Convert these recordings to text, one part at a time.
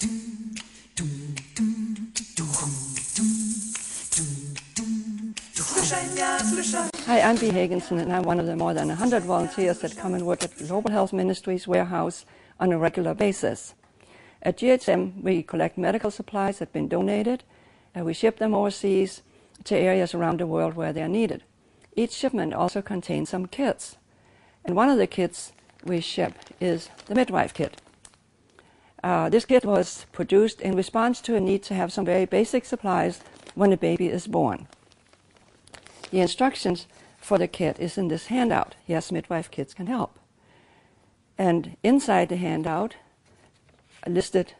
Hi, I'm Bea Hagensen, and I'm one of the more than 100 volunteers that come and work at Global Health Ministries warehouse on a regular basis. At GHM, we collect medical supplies that have been donated, and we ship them overseas to areas around the world where they are needed. Each shipment also contains some kits, and one of the kits we ship is the Midwife Kit. This kit was produced in response to a need to have some very basic supplies when a baby is born. The instructions for the kit is in this handout. Yes, Midwife Kits can help. And inside the handout are listed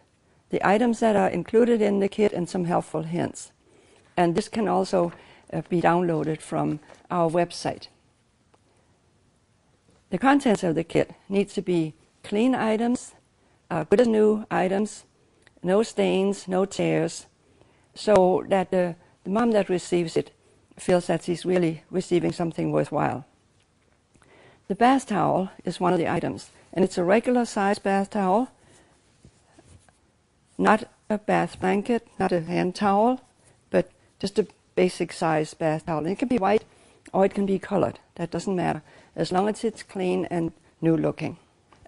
the items that are included in the kit and some helpful hints. And this can also be downloaded from our website. The contents of the kit need to be clean items, good as new items, no stains, no tears, so that the mom that receives it feels that she's really receiving something worthwhile. The bath towel is one of the items, and it's a regular size bath towel, not a bath blanket, not a hand towel, but just a basic size bath towel. And it can be white or it can be colored. That doesn't matter, as long as it's clean and new looking.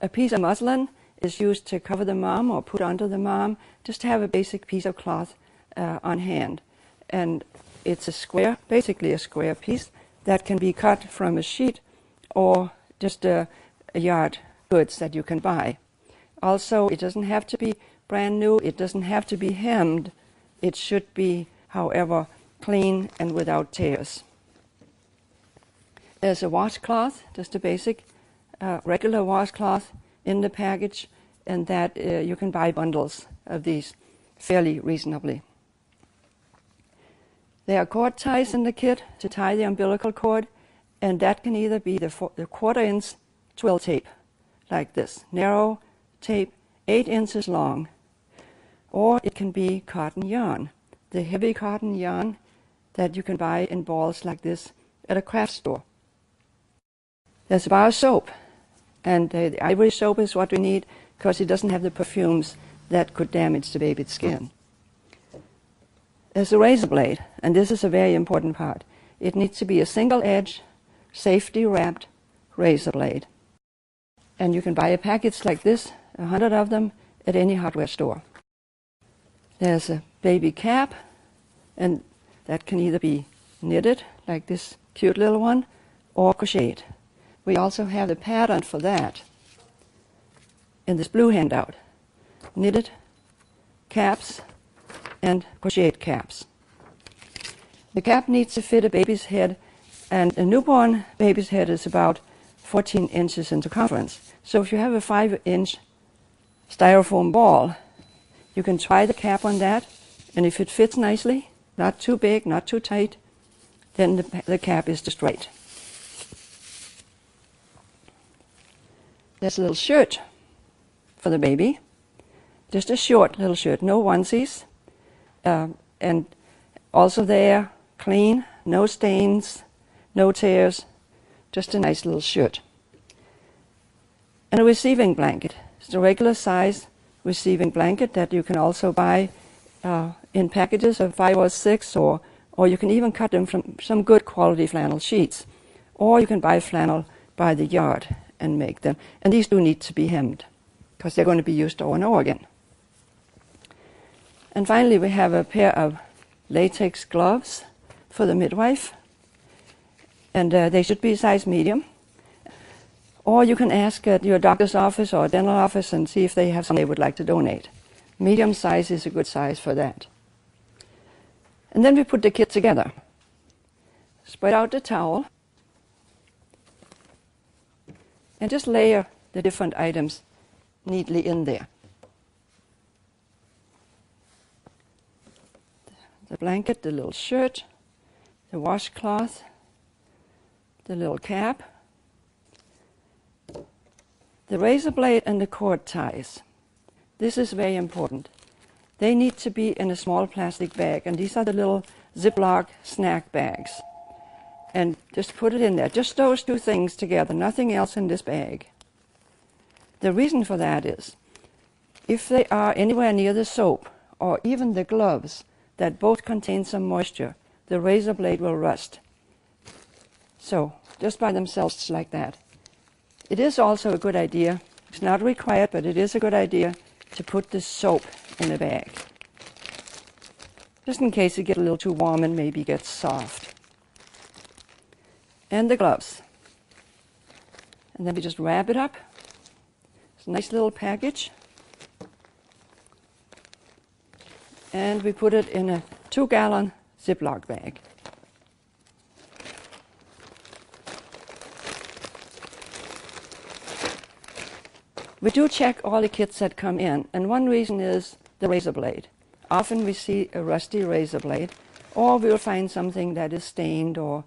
A piece of muslin is used to cover the mom or put under the mom, just to have a basic piece of cloth on hand. And it's a square, basically a square piece that can be cut from a sheet or just a yard goods that you can buy. Also, it doesn't have to be brand new, it doesn't have to be hemmed. It should be, however, clean and without tears. There's a washcloth, just a basic regular washcloth in the package, and that you can buy bundles of these fairly reasonably. There are cord ties in the kit to tie the umbilical cord, and that can either be the 1/4-inch twill tape, like this, narrow tape, 8 inches long, or it can be cotton yarn, the heavy cotton yarn that you can buy in balls like this at a craft store. There's a bar of soap, and the ivory soap is what we need because it doesn't have the perfumes that could damage the baby's skin. There's a razor blade, and this is a very important part. It needs to be a single-edge, safety-wrapped razor blade. And you can buy a package like this, 100 of them, at any hardware store. There's a baby cap, and that can either be knitted, like this cute little one, or crocheted. We also have the pattern for that in this blue handout. Knitted caps and crocheted caps. The cap needs to fit a baby's head, and a newborn baby's head is about 14 inches in circumference. So if you have a 5-inch styrofoam ball, you can try the cap on that, and if it fits nicely, not too big, not too tight, then the cap is just right. There's a little shirt for the baby, just a short little shirt, no onesies. And also there, clean, no stains, no tears, just a nice little shirt. And a receiving blanket. It's a regular size receiving blanket that you can also buy in packages of 5 or 6, or you can even cut them from some good quality flannel sheets. Or you can buy flannel by the yard and make them. And these do need to be hemmed because they're going to be used over and over again. And finally, we have a pair of latex gloves for the midwife, and they should be size medium. Or you can ask at your doctor's office or dental office and see if they have some they would like to donate. Medium size is a good size for that. And then we put the kit together. Spread out the towel and just layer the different items neatly in there. The blanket, the little shirt, the washcloth, the little cap, the razor blade and the cord ties. This is very important. They need to be in a small plastic bag, and these are the little Ziploc snack bags. And just put it in there, just those two things together, nothing else in this bag. The reason for that is, If they are anywhere near the soap or even the gloves that both contain some moisture, the razor blade will rust. So, just by themselves like that. It is also a good idea, it's not required, but it is a good idea to put the soap in a bag. Just in case it gets a little too warm and maybe gets soft. And the gloves. And then we just wrap it up. It's a nice little package. And we put it in a 2-gallon Ziploc bag. We do check all the kits that come in, and one reason is the razor blade. Often we see a rusty razor blade, or we'll find something that is stained or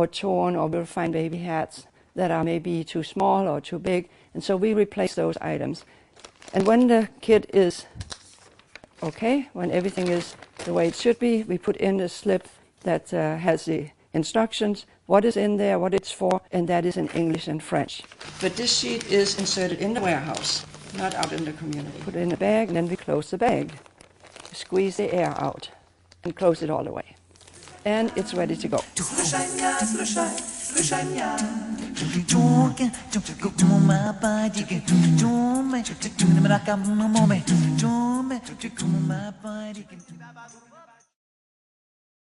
torn, or we'll find baby hats that are maybe too small or too big, and so we replace those items. And when the kit is okay, when everything is the way it should be, we put in a slip that has the instructions, what is in there, what it's for, and that is in English and French. But this sheet is inserted in the warehouse, not out in the community. Put it in a bag, and then we close the bag. Squeeze the air out and close it all the way. And it's ready to go.